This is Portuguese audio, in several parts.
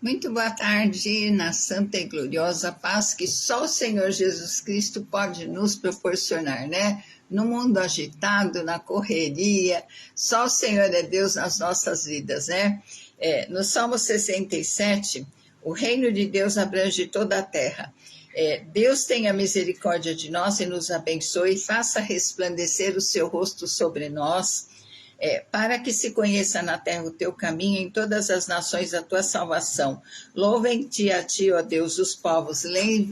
Muito boa tarde, na santa e gloriosa paz que só o Senhor Jesus Cristo pode nos proporcionar, né? No mundo agitado, na correria, só o Senhor é Deus nas nossas vidas, né? No Salmo 67, o reino de Deus abrange toda a terra. Deus tenha misericórdia de nós e nos abençoe, faça resplandecer o seu rosto sobre nós, para que se conheça na terra o teu caminho, em todas as nações a tua salvação. Louvem-te a ti, ó Deus, os povos,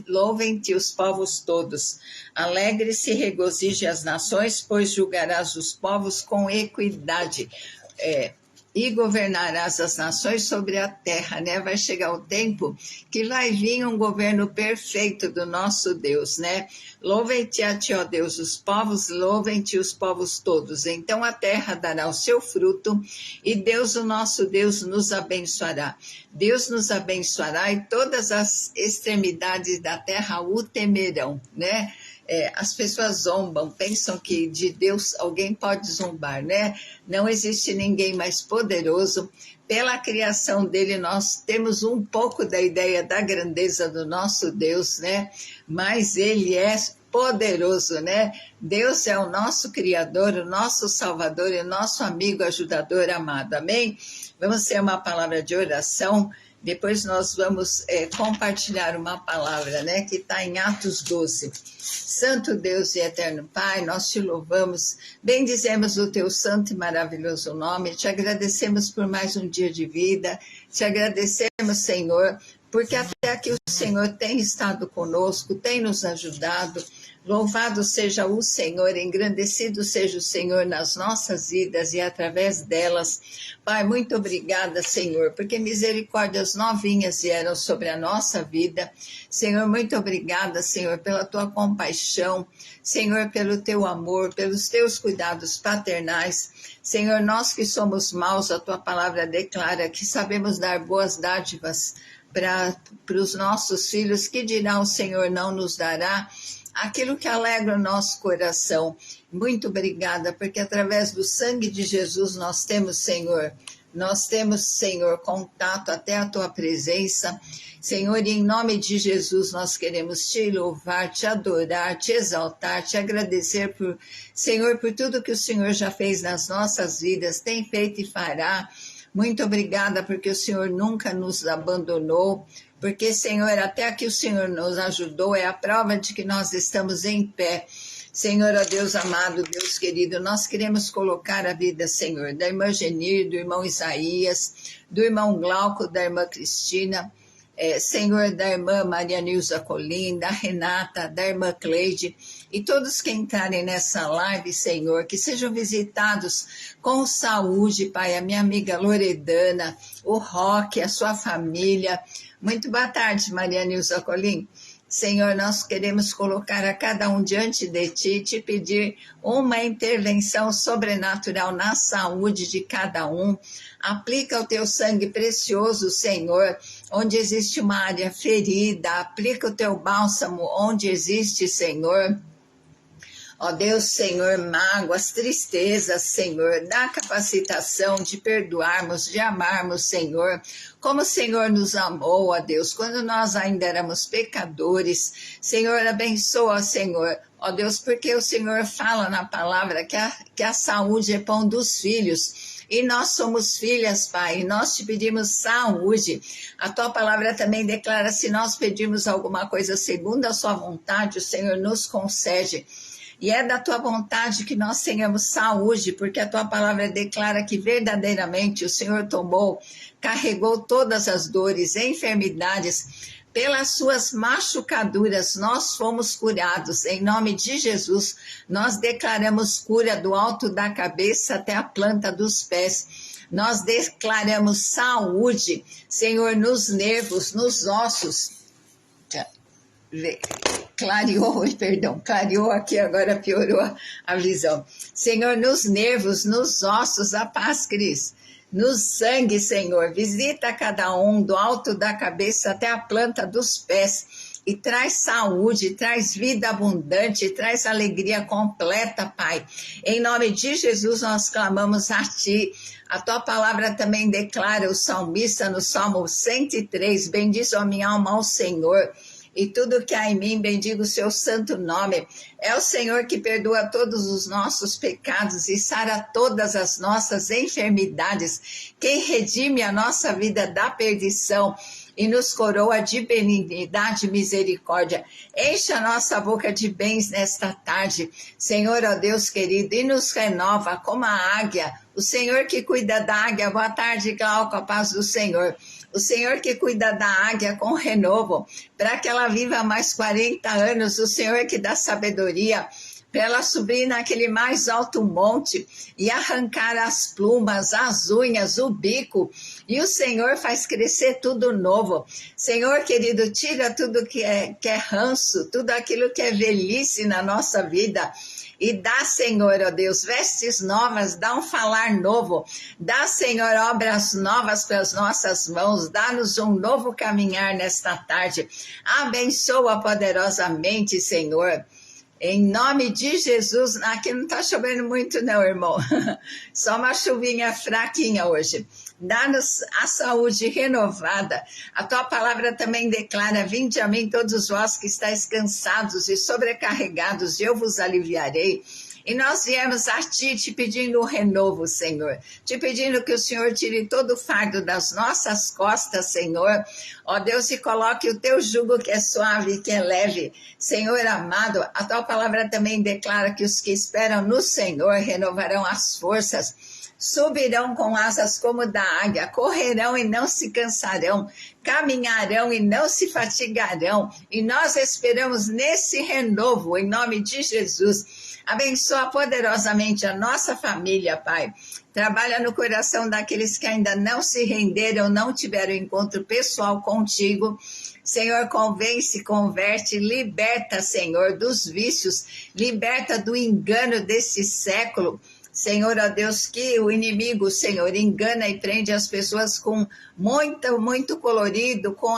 louvem-te os povos todos. Alegre-se e regozije as nações, pois julgarás os povos com equidade. E governarás as nações sobre a terra, né? Vai chegar o tempo que vai vir um governo perfeito do nosso Deus, né? Louvem-te a ti, ó Deus, os povos, louvem-te os povos todos. Então a terra dará o seu fruto e Deus, o nosso Deus, nos abençoará. Deus nos abençoará e todas as extremidades da terra o temerão, né? As pessoas zombam, pensam que de Deus alguém pode zombar, né? Não existe ninguém mais poderoso. Pela criação dele, nós temos um pouco da ideia da grandeza do nosso Deus, né? Mas ele é poderoso, né? Deus é o nosso Criador, o nosso Salvador e o nosso amigo ajudador amado, amém? Vamos ter uma palavra de oração. Depois nós vamos compartilhar uma palavra, né, que está em Atos 12. Santo Deus e eterno Pai, nós te louvamos, bendizemos o teu santo e maravilhoso nome, te agradecemos por mais um dia de vida, te agradecemos, Senhor, porque até aqui o Senhor tem estado conosco, tem nos ajudado. Louvado seja o Senhor, engrandecido seja o Senhor nas nossas vidas e através delas. Pai, muito obrigada, Senhor, porque misericórdias novinhas vieram sobre a nossa vida. Senhor, muito obrigada, Senhor, pela tua compaixão, Senhor, pelo teu amor, pelos teus cuidados paternais. Senhor, nós que somos maus, a tua palavra declara que sabemos dar boas dádivas para os nossos filhos, que dirá o Senhor não nos dará aquilo que alegra o nosso coração. Muito obrigada, porque através do sangue de Jesus nós temos, Senhor, contato até a tua presença. Senhor, em nome de Jesus nós queremos te louvar, te adorar, te exaltar, te agradecer, Senhor, por tudo que o Senhor já fez nas nossas vidas, tem feito e fará. Muito obrigada, porque o Senhor nunca nos abandonou, porque, Senhor, até aqui o Senhor nos ajudou, é a prova de que nós estamos em pé. Senhor, ó Deus amado, Deus querido, nós queremos colocar a vida, Senhor, da irmã Genir, do irmão Isaías, do irmão Glauco, da irmã Cristina, Senhor, da irmã Maria Nilza Colim, da Renata, da irmã Cleide, e todos que entrarem nessa live, Senhor, que sejam visitados com saúde, Pai, a minha amiga Loredana, o Roque, a sua família. Muito boa tarde, Maria Nilza Colim. Senhor, nós queremos colocar a cada um diante de ti e te pedir uma intervenção sobrenatural na saúde de cada um. Aplica o teu sangue precioso, Senhor, onde existe uma área ferida. Aplica o teu bálsamo onde existe, Senhor. Ó Deus, Senhor, mágoas, tristezas, Senhor, dá capacitação de perdoarmos, de amarmos, Senhor, como o Senhor nos amou, ó Deus, quando nós ainda éramos pecadores. Senhor, abençoa, Senhor, ó Deus, porque o Senhor fala na palavra que a saúde é pão dos filhos. E nós somos filhas, Pai, e nós te pedimos saúde. A tua palavra também declara, se nós pedirmos alguma coisa segundo a sua vontade, o Senhor nos concede. E é da tua vontade que nós tenhamos saúde, porque a tua palavra declara que verdadeiramente o Senhor carregou todas as dores e enfermidades. Pelas suas machucaduras nós fomos curados. Em nome de Jesus, nós declaramos cura do alto da cabeça até a planta dos pés. Nós declaramos saúde, Senhor, nos nervos, nos ossos. Clareou aqui, agora piorou a visão. Senhor, nos nervos, nos ossos, a paz, Cris. No sangue, Senhor, visita cada um, do alto da cabeça até a planta dos pés. E traz saúde, traz vida abundante, traz alegria completa, Pai. Em nome de Jesus, nós clamamos a Ti. A tua palavra também declara o salmista no Salmo 103, bendiz a minha alma ao Senhor, e tudo que há em mim, bendiga o seu santo nome. É o Senhor que perdoa todos os nossos pecados e sara todas as nossas enfermidades, quem redime a nossa vida da perdição e nos coroa de benignidade e misericórdia. Enche a nossa boca de bens nesta tarde, Senhor, ó Deus querido, e nos renova como a águia. O Senhor que cuida da águia, boa tarde, Glauco, a paz do Senhor. O Senhor que cuida da águia com renovo, para que ela viva mais 40 anos. O Senhor que dá sabedoria para ela subir naquele mais alto monte e arrancar as plumas, as unhas, o bico. E o Senhor faz crescer tudo novo. Senhor querido, tira tudo que é ranço, tudo aquilo que é velhice na nossa vida. E dá, Senhor, ó Deus, vestes novas, dá um falar novo. Dá, Senhor, obras novas para as nossas mãos. Dá-nos um novo caminhar nesta tarde. Abençoa poderosamente, Senhor. Em nome de Jesus, aqui não está chovendo muito não, irmão. Só uma chuvinha fraquinha hoje. Dá-nos a saúde renovada. A tua palavra também declara, vinde a mim todos vós que estáis cansados e sobrecarregados, e eu vos aliviarei. E nós viemos a Ti te pedindo um renovo, Senhor. Te pedindo que o Senhor tire todo o fardo das nossas costas, Senhor. Ó Deus, e coloque o Teu jugo que é suave e que é leve. Senhor amado, a Tua palavra também declara que os que esperam no Senhor renovarão as forças. Subirão com asas como da águia, correrão e não se cansarão, caminharão e não se fatigarão. E nós esperamos nesse renovo, em nome de Jesus. Abençoa poderosamente a nossa família, Pai. Trabalha no coração daqueles que ainda não se renderam, não tiveram encontro pessoal contigo. Senhor, convence, converte, liberta, Senhor, dos vícios, liberta do engano desse século. Senhor, ó Deus, que o inimigo, Senhor, engana e prende as pessoas com muito colorido, com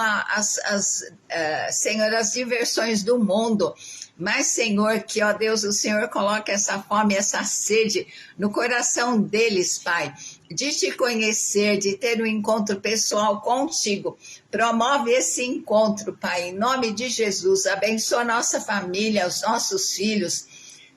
Senhor, as diversões do mundo. Mas, Senhor, que, ó Deus, o Senhor coloque essa fome, essa sede no coração deles, Pai, de te conhecer, de ter um encontro pessoal contigo. Promove esse encontro, Pai, em nome de Jesus. Abençoa nossa família, os nossos filhos,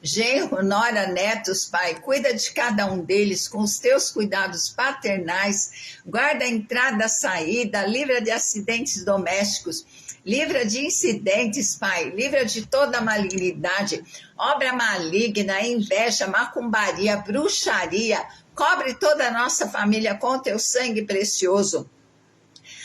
genro, nora, netos, Pai, cuida de cada um deles com os teus cuidados paternais, guarda a entrada, a saída, livra de acidentes domésticos, livra de incidentes, Pai, livra de toda malignidade, obra maligna, inveja, macumbaria, bruxaria, cobre toda a nossa família com teu sangue precioso.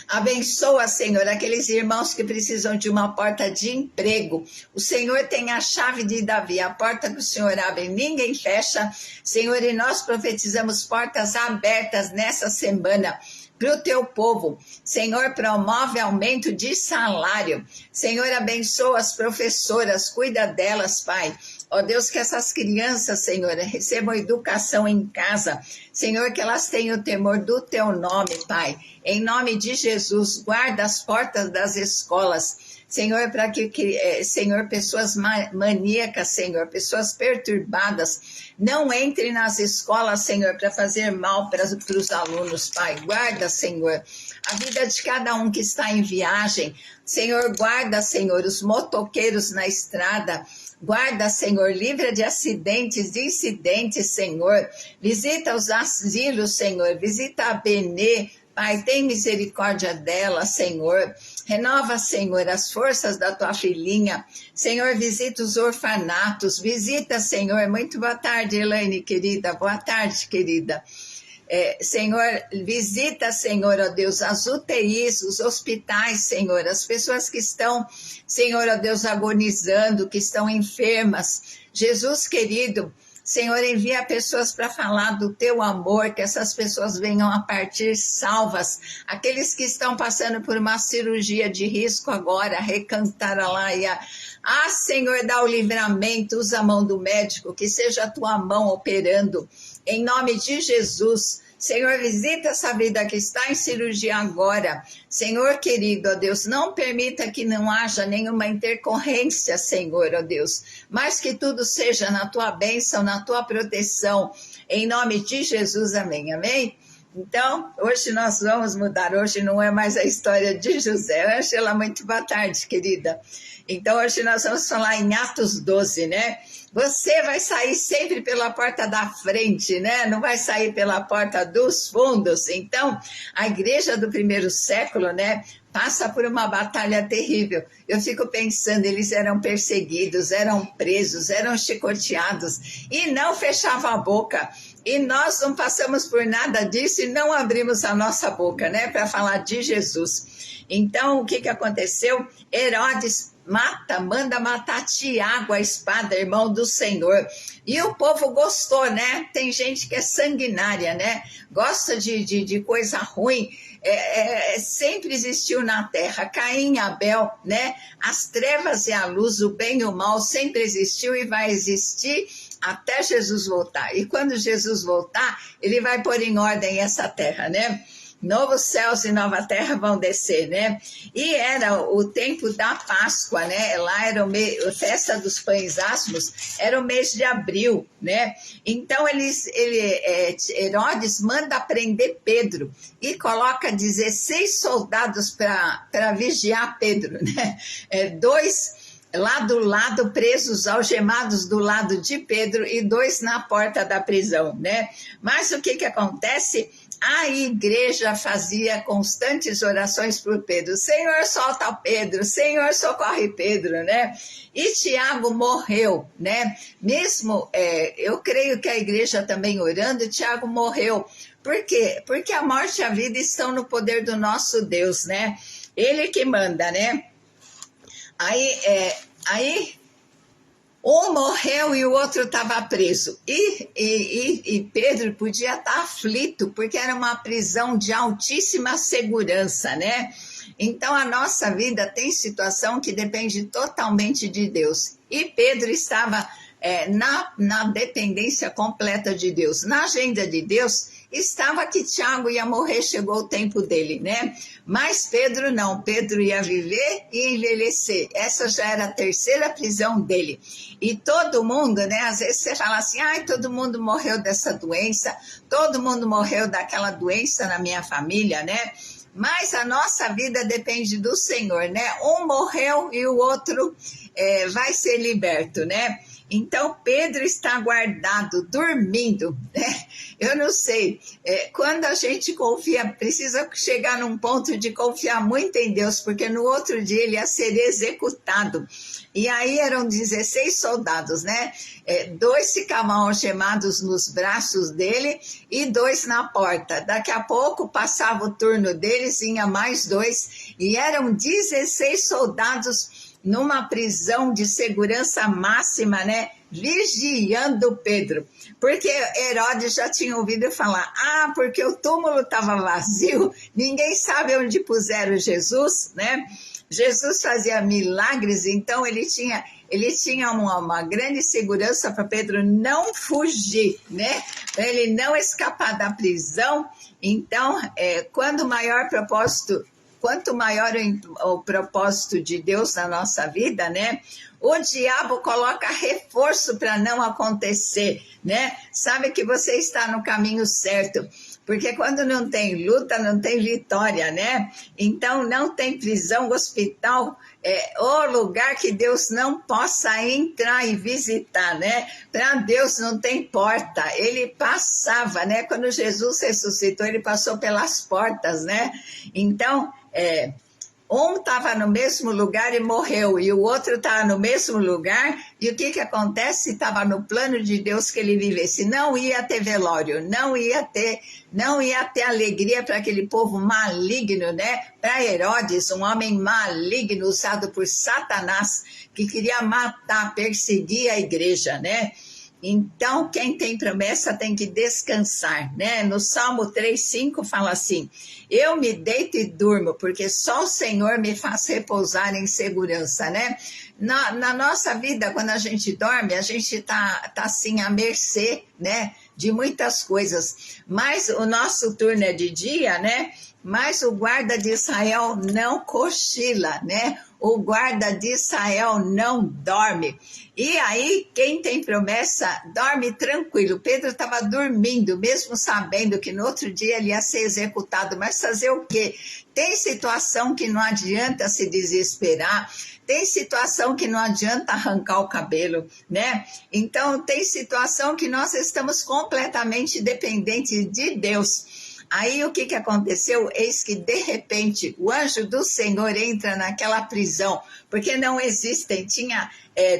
Abençoa, Senhor, aqueles irmãos que precisam de uma porta de emprego. O Senhor tem a chave de Davi, a porta que o Senhor abre, ninguém fecha. Senhor, e nós profetizamos portas abertas nessa semana para o teu povo. Senhor, promove aumento de salário. Senhor, abençoa as professoras, cuida delas, Pai. Ó Deus, que essas crianças, Senhor, recebam educação em casa. Senhor, que elas tenham o temor do teu nome, Pai. Em nome de Jesus, guarda as portas das escolas. Senhor, para Senhor, pessoas maníacas, Senhor, pessoas perturbadas, não entrem nas escolas, Senhor, para fazer mal para os alunos, Pai. Guarda, Senhor, a vida de cada um que está em viagem. Senhor, guarda, Senhor, os motoqueiros na estrada. Guarda, Senhor, livra de acidentes, de incidentes, Senhor. Visita os asilos, Senhor. Visita a Benê. Pai, tem misericórdia dela, Senhor. Renova, Senhor, as forças da tua filhinha. Senhor, visita os orfanatos. Visita, Senhor. Muito boa tarde, Elaine, querida. Boa tarde, querida. Senhor, visita, Senhor, ó Deus, as UTIs, os hospitais, Senhor, as pessoas que estão, Senhor, ó Deus, agonizando, que estão enfermas. Jesus, querido, Senhor, envia pessoas para falar do teu amor, que essas pessoas venham a partir salvas. Aqueles que estão passando por uma cirurgia de risco agora, recantaralaia. Senhor, dá o livramento, usa a mão do médico, que seja a tua mão operando. Em nome de Jesus, Senhor, visita essa vida que está em cirurgia agora. Senhor querido, ó Deus, não permita que não haja nenhuma intercorrência, Senhor, ó Deus, mas que tudo seja na tua bênção, na tua proteção. Em nome de Jesus, amém, amém. Então, hoje nós vamos mudar. Hoje não é mais a história de José. Angela, muito boa tarde, querida. Então, hoje nós vamos falar em Atos 12, né? Você vai sair sempre pela porta da frente, né? Não vai sair pela porta dos fundos. Então, a igreja do primeiro século, né, passa por uma batalha terrível. Eu fico pensando, eles eram perseguidos, eram presos, eram chicoteados e não fechavam a boca. E nós não passamos por nada disso e não abrimos a nossa boca, né, para falar de Jesus. Então, o que aconteceu? Herodes manda matar Tiago, a espada, irmão do Senhor. E o povo gostou, né? Tem gente que é sanguinária, né? Gosta de coisa ruim. Sempre existiu na terra, Caim e Abel, né? As trevas e a luz, o bem e o mal sempre existiu e vai existir até Jesus voltar. E quando Jesus voltar, ele vai pôr em ordem essa terra, né? Novos céus e nova terra vão descer, né? E era o tempo da Páscoa, né? Lá era a festa dos pães asmos, era o mês de abril, né? Então Herodes manda prender Pedro e coloca 16 soldados para vigiar Pedro, né? Dois lá do lado, presos, algemados do lado de Pedro e 2 na porta da prisão, né? Mas o que acontece? A igreja fazia constantes orações por Pedro. Senhor, solta Pedro. Senhor, socorre Pedro, né? E Tiago morreu, né? Mesmo, eu creio que a igreja também orando, Tiago morreu. Por quê? Porque a morte e a vida estão no poder do nosso Deus, né? Ele que manda, né? Aí um morreu e o outro estava preso. E Pedro podia estar aflito, porque era uma prisão de altíssima segurança, né? Então, a nossa vida tem situação que depende totalmente de Deus. E Pedro estava na dependência completa de Deus. Na agenda de Deus, estava que Tiago ia morrer, chegou o tempo dele, né? Mas Pedro não, Pedro ia viver e envelhecer. Essa já era a terceira prisão dele. E todo mundo, né? Às vezes você fala assim, todo mundo morreu dessa doença, todo mundo morreu daquela doença na minha família, né? Mas a nossa vida depende do Senhor, né? Um morreu e o outro vai ser liberto, né? Então, Pedro está guardado, dormindo, né? Eu não sei, quando a gente confia, precisa chegar num ponto de confiar muito em Deus, porque no outro dia ele ia ser executado. E aí eram 16 soldados, né? 2 ficavam algemados nos braços dele e 2 na porta. Daqui a pouco passava o turno deles, vinha mais 2, e eram 16 soldados numa prisão de segurança máxima, né? Vigiando Pedro. Porque Herodes já tinha ouvido falar, porque o túmulo estava vazio, ninguém sabe onde puseram Jesus, né? Jesus fazia milagres, então ele tinha uma grande segurança para Pedro não fugir, né? Para ele não escapar da prisão. Então, quanto maior o propósito de Deus na nossa vida, né? O diabo coloca reforço para não acontecer, né? Sabe que você está no caminho certo, porque quando não tem luta, não tem vitória, né? Então, não tem prisão, hospital, o lugar que Deus não possa entrar e visitar, né? Para Deus não tem porta, ele passava, né? Quando Jesus ressuscitou, ele passou pelas portas, né? Então, um estava no mesmo lugar e morreu, e o outro estava no mesmo lugar, e o que acontece? Estava no plano de Deus que ele vivesse. Não ia ter velório, não ia ter alegria para aquele povo maligno, né? Para Herodes, um homem maligno usado por Satanás, que queria matar, perseguir a igreja, né? Então, quem tem promessa tem que descansar, né? No Salmo 3:5 fala assim, eu me deito e durmo, porque só o Senhor me faz repousar em segurança, né? Na nossa vida, quando a gente dorme, a gente tá assim à mercê, né? De muitas coisas, mas o nosso turno é de dia, né? Mas o guarda de Israel não cochila, né? o guarda de Israel não dorme. E aí, quem tem promessa, dorme tranquilo. Pedro estava dormindo, mesmo sabendo que no outro dia ele ia ser executado. Mas fazer o quê? Tem situação que não adianta se desesperar, tem situação que não adianta arrancar o cabelo, né? Então, tem situação que nós estamos completamente dependentes de Deus. Aí o que aconteceu? Eis que de repente o anjo do Senhor entra naquela prisão, porque não existem, tinha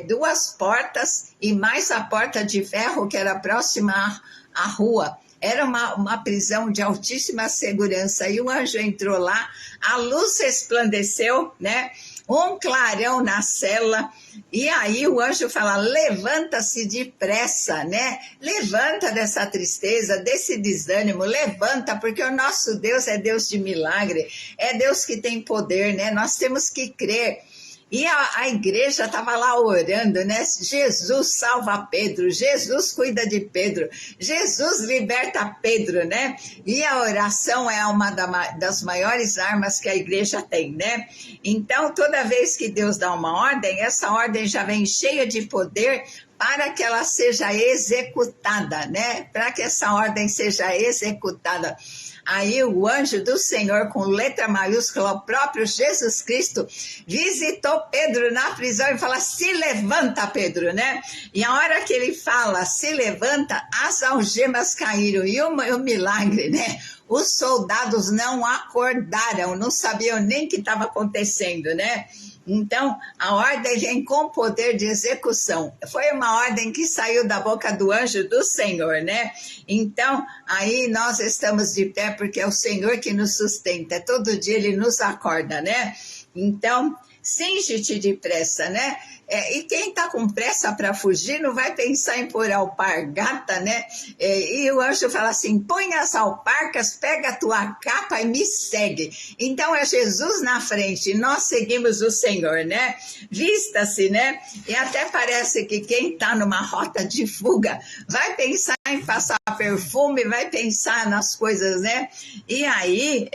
duas portas e mais a porta de ferro que era próxima à rua. Era uma prisão de altíssima segurança e o anjo entrou lá, a luz resplandeceu, né? Um clarão na cela, e aí o anjo fala, levanta-se depressa, né? Levanta dessa tristeza, desse desânimo, levanta, porque o nosso Deus é Deus de milagre, é Deus que tem poder, né? Nós temos que crer. E a igreja estava lá orando, né? Jesus salva Pedro, Jesus cuida de Pedro, Jesus liberta Pedro, né? E a oração é uma das maiores armas que a igreja tem, né? Então, toda vez que Deus dá uma ordem, essa ordem já vem cheia de poder para que ela seja executada, né? Para que essa ordem seja executada. Aí o anjo do Senhor, com letra maiúscula, o próprio Jesus Cristo, visitou Pedro na prisão e fala, se levanta, Pedro, né? E a hora que ele fala, se levanta, as algemas caíram. E o milagre, né? Os soldados não acordaram, não sabiam nem o que estava acontecendo, né? Então, a ordem vem com poder de execução. Foi uma ordem que saiu da boca do anjo do Senhor, né? Então, aí nós estamos de pé porque é o Senhor que nos sustenta. Todo dia Ele nos acorda, né? Então, cinge-te depressa, né? E quem está com pressa para fugir não vai pensar em pôr alpargata, né? E o anjo fala assim, põe as alparcas, pega a tua capa e me segue. Então é Jesus na frente, nós seguimos o Senhor, né? Vista-se, né? E até parece que quem está numa rota de fuga vai pensar em passar perfume, vai pensar nas coisas, né? E aí,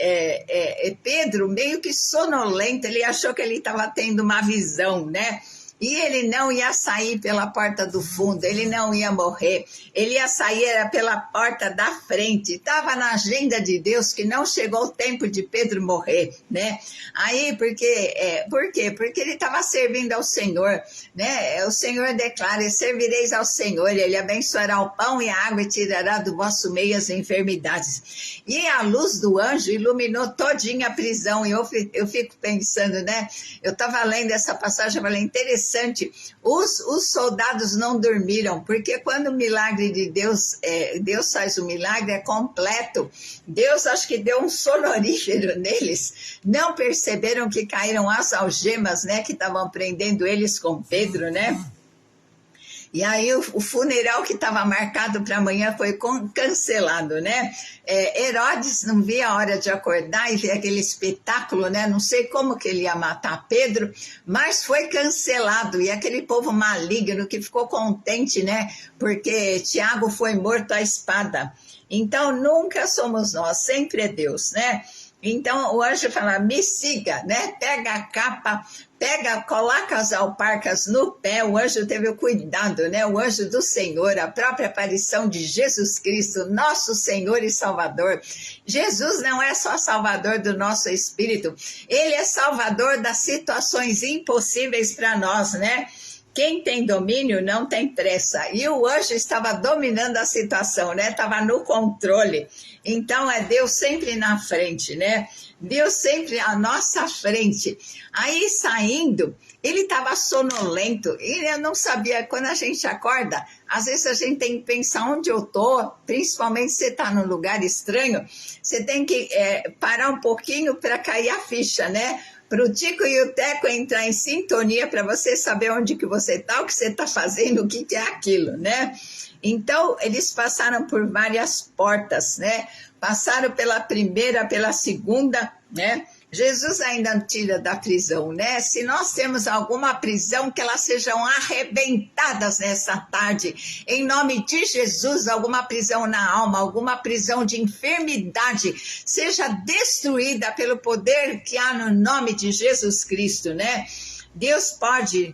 Pedro, meio que sonolento, ele achou que ele estava tendo uma visão, né? E ele não ia sair pela porta do fundo, ele não ia morrer, ele ia sair pela porta da frente. Estava na agenda de Deus que não chegou o tempo de Pedro morrer, né? Aí, por quê? Porque ele estava servindo ao Senhor, né? O Senhor declara, servireis ao Senhor, Ele abençoará o pão e a água e tirará do vosso meio as enfermidades. E a luz do anjo iluminou todinha a prisão, e eu fico pensando, né? Eu estava lendo essa passagem, eu falei, interessante, os soldados não dormiram, porque quando o milagre de Deus, Deus faz o milagre, é completo. Deus acho que deu um sonorífero neles, não perceberam que caíram as algemas, né, que estavam prendendo eles com Pedro, né? E aí o funeral que estava marcado para amanhã foi cancelado, né? Herodes não via a hora de acordar e ver aquele espetáculo, né? Não sei como que ele ia matar Pedro, mas foi cancelado. E aquele povo maligno que ficou contente, né? Porque Tiago foi morto à espada. Então nunca somos nós, sempre é Deus, né? Então o anjo fala, me siga, né? Pega a capa, coloca as alparcas no pé. O anjo teve o cuidado, né? O anjo do Senhor, a própria aparição de Jesus Cristo, nosso Senhor e Salvador. Jesus não é só Salvador do nosso espírito, Ele é Salvador das situações impossíveis para nós, né? Quem tem domínio não tem pressa. E o anjo estava dominando a situação, né? Estava no controle. Então, é Deus sempre na frente, né? Deus sempre à nossa frente. Aí, saindo, ele estava sonolento. E eu não sabia, quando a gente acorda, às vezes a gente tem que pensar onde eu estou, principalmente se você está num lugar estranho, você tem que parar um pouquinho para cair a ficha, né? Para o Tico e o Teco entrar em sintonia, para você saber onde que você está, o que você está fazendo, o que é aquilo, né? Então, eles passaram por várias portas, né? Passaram pela primeira, pela segunda, né? Jesus ainda tira da prisão, né? Se nós temos alguma prisão, que elas sejam arrebentadas nessa tarde, em nome de Jesus. Alguma prisão na alma, alguma prisão de enfermidade, seja destruída pelo poder que há no nome de Jesus Cristo, né? Deus pode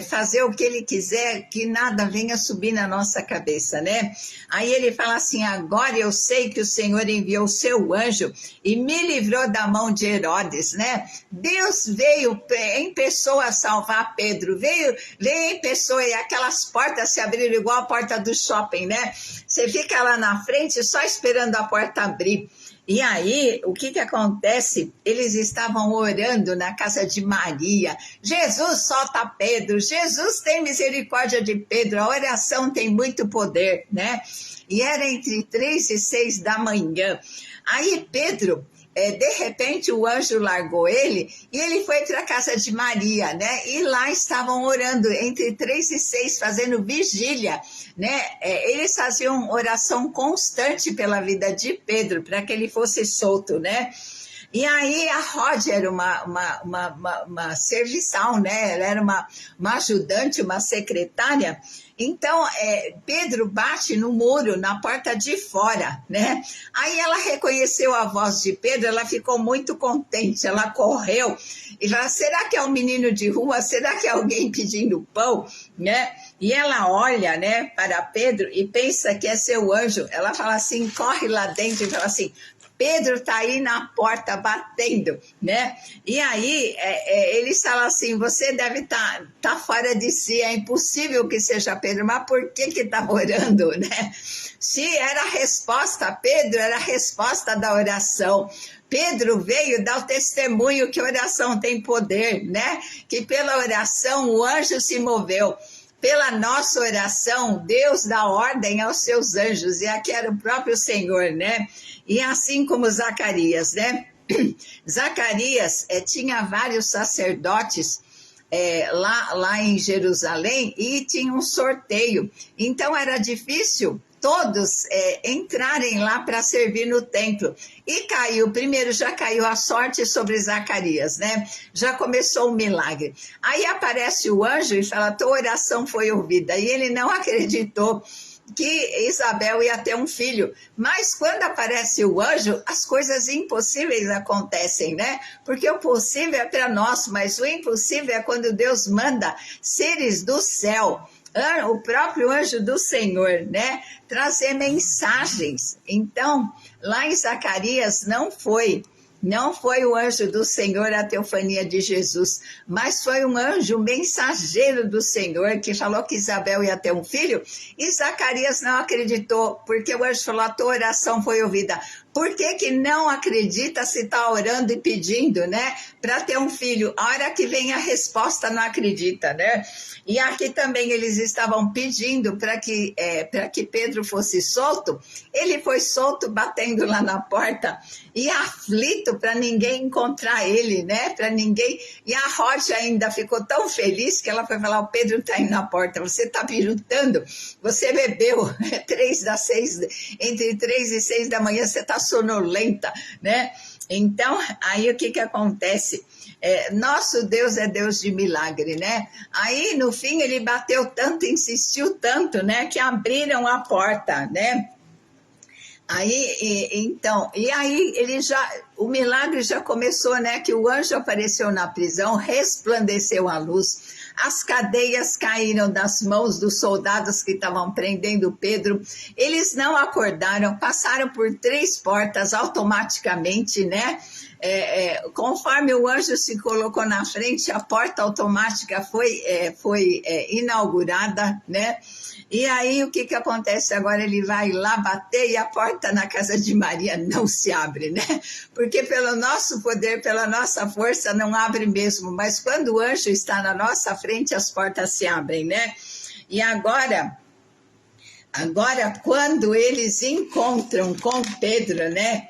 fazer o que ele quiser, que nada venha subir na nossa cabeça, né? Aí ele fala assim: agora eu sei que o Senhor enviou o seu anjo e me livrou da mão de Herodes, né? Deus veio em pessoa salvar Pedro, veio em pessoa, e aquelas portas se abriram igual a porta do shopping, né? Você fica lá na frente só esperando a porta abrir. E aí, o que acontece? Eles estavam orando na casa de Maria. Jesus, solta Pedro. Jesus, tem misericórdia de Pedro. A oração tem muito poder, né? E era entre 3 e 6 da manhã. Aí Pedro, de repente o anjo largou ele e ele foi para a casa de Maria, né? E lá estavam orando entre 3 e 6, fazendo vigília, né? Eles faziam oração constante pela vida de Pedro, para que ele fosse solto, né? E aí a Rod era uma serviçal, né? Ela era uma ajudante, uma secretária. Então, Pedro bate no muro, na porta de fora, né? Aí ela reconheceu a voz de Pedro, ela ficou muito contente, ela correu e falou: será que é um menino de rua? Será que é alguém pedindo pão, né? E ela olha, né, para Pedro e pensa que é seu anjo. Ela fala assim, corre lá dentro e fala assim: Pedro está aí na porta batendo, né? E aí eles falam assim: você deve tá fora de si, é impossível que seja Pedro, mas por que está orando, né? Se era a resposta, Pedro era a resposta da oração. Pedro veio dar o testemunho que a oração tem poder, né? Que pela oração o anjo se moveu. Pela nossa oração, Deus dá ordem aos seus anjos, e aqui era o próprio Senhor, né? E assim como Zacarias, né? Zacarias tinha vários sacerdotes lá em Jerusalém, e tinha um sorteio. Então era difícil todos entrarem lá para servir no templo. E primeiro já caiu a sorte sobre Zacarias, né? Já começou o milagre. Aí aparece o anjo e fala: tua oração foi ouvida. E ele não acreditou que Isabel ia ter um filho. Mas quando aparece o anjo, as coisas impossíveis acontecem, né? Porque o possível é para nós, mas o impossível é quando Deus manda seres do céu, o próprio anjo do Senhor, né, trazer mensagens. Então, lá em Zacarias não foi o anjo do Senhor a teofania de Jesus, mas foi um anjo mensageiro do Senhor que falou que Isabel ia ter um filho, e Zacarias não acreditou, porque o anjo falou: a tua oração foi ouvida. Por que não acredita se está orando e pedindo, né, para ter um filho? A hora que vem a resposta não acredita, né? E aqui também eles estavam pedindo para que Pedro fosse solto. Ele foi solto batendo lá na porta e aflito para ninguém encontrar ele, né? Para ninguém. E a Rocha ainda ficou tão feliz que ela foi falar: o Pedro está aí na porta, você está birutando, você bebeu entre 3 e 6 da manhã, você está sonolenta, né? Então, aí o que acontece? Nosso Deus é Deus de milagre, né? Aí, no fim, ele bateu tanto, insistiu tanto, né? Que abriram a porta, né? Aí, o milagre já começou, né? Que o anjo apareceu na prisão, resplandeceu a luz, as cadeias caíram das mãos dos soldados que estavam prendendo Pedro. Eles não acordaram, passaram por 3 portas automaticamente, né? Conforme o anjo se colocou na frente, a porta automática foi inaugurada, né? E aí o que acontece agora? Ele vai lá bater e a porta na casa de Maria não se abre, né? Porque pelo nosso poder, pela nossa força, não abre mesmo, mas quando o anjo está na nossa frente, as portas se abrem, né? E agora, quando eles encontram com Pedro, né?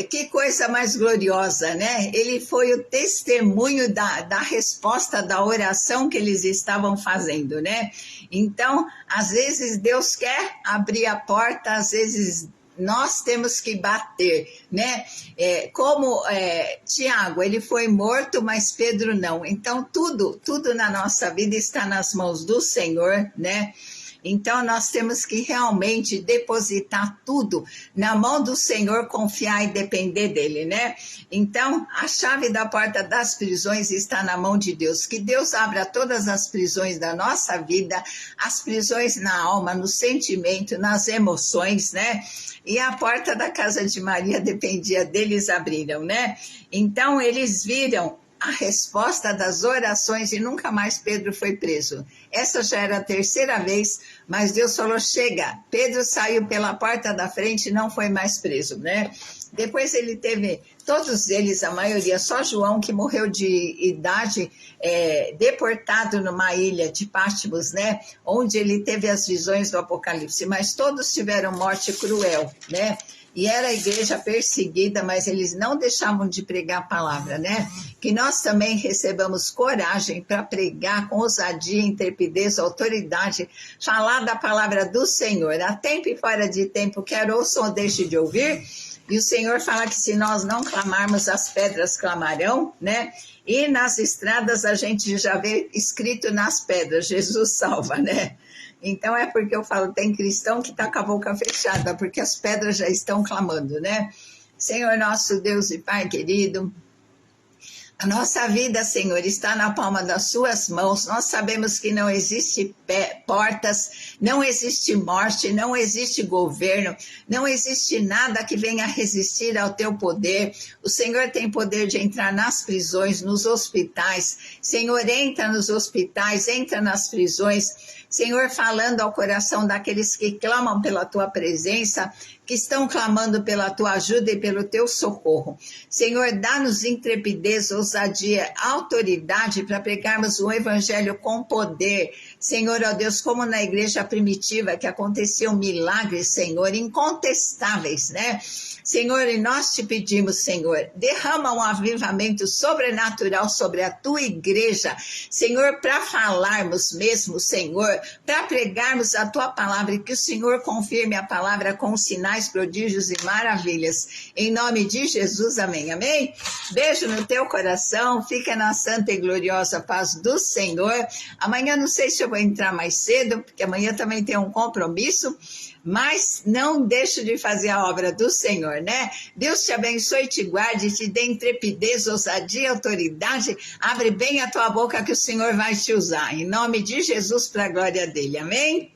Que coisa mais gloriosa, né? Ele foi o testemunho da resposta da oração que eles estavam fazendo, né? Então, às vezes Deus quer abrir a porta, às vezes nós temos que bater, né? Tiago, ele foi morto, mas Pedro não. Então, tudo na nossa vida está nas mãos do Senhor, né? Então, nós temos que realmente depositar tudo na mão do Senhor, confiar e depender dele, né? Então, a chave da porta das prisões está na mão de Deus. Que Deus abra todas as prisões da nossa vida, as prisões na alma, no sentimento, nas emoções, né? E a porta da casa de Maria dependia deles, abriram, né? Então, eles viram a resposta das orações e nunca mais Pedro foi preso. Essa já era a terceira vez, mas Deus falou, chega. Pedro saiu pela porta da frente e não foi mais preso, né? Depois ele teve, todos eles, a maioria, só João que morreu de idade, deportado numa ilha de Patmos, né? Onde ele teve as visões do Apocalipse, mas todos tiveram morte cruel, né? E era a igreja perseguida, mas eles não deixavam de pregar a palavra, né? Que nós também recebamos coragem para pregar com ousadia, intrepidez, autoridade, falar da palavra do Senhor, a tempo e fora de tempo, quer ouçam ou deixe de ouvir. E o Senhor fala que se nós não clamarmos, as pedras clamarão, né? E nas estradas a gente já vê escrito nas pedras, Jesus salva, né? Então é porque eu falo, tem cristão que está com a boca fechada, porque as pedras já estão clamando, né? Senhor nosso Deus e Pai querido, a nossa vida, Senhor, está na palma das suas mãos. Nós sabemos que não existe portas, não existe morte, não existe governo, não existe nada que venha resistir ao teu poder. O Senhor tem poder de entrar nas prisões, nos hospitais. Senhor, entra nos hospitais, entra nas prisões. Senhor, falando ao coração daqueles que clamam pela tua presença, que estão clamando pela tua ajuda e pelo teu socorro. Senhor, dá-nos intrepidez, ousadia, autoridade para pregarmos o evangelho com poder. Senhor, ó Deus, como na igreja primitiva que aconteciam milagres, Senhor, incontestáveis, né? Senhor, e nós te pedimos, Senhor, derrama um avivamento sobrenatural sobre a tua igreja, Senhor, para falarmos mesmo, Senhor, para pregarmos a tua palavra e que o Senhor confirme a palavra com sinais, prodígios e maravilhas. Em nome de Jesus, amém, amém? Beijo no teu coração, fica na santa e gloriosa paz do Senhor. Amanhã não sei se eu vou entrar mais cedo, porque amanhã também tem um compromisso, mas não deixe de fazer a obra do Senhor, né? Deus te abençoe, te guarde, te dê intrepidez, ousadia, autoridade. Abre bem a tua boca que o Senhor vai te usar. Em nome de Jesus, para a glória dele. Amém?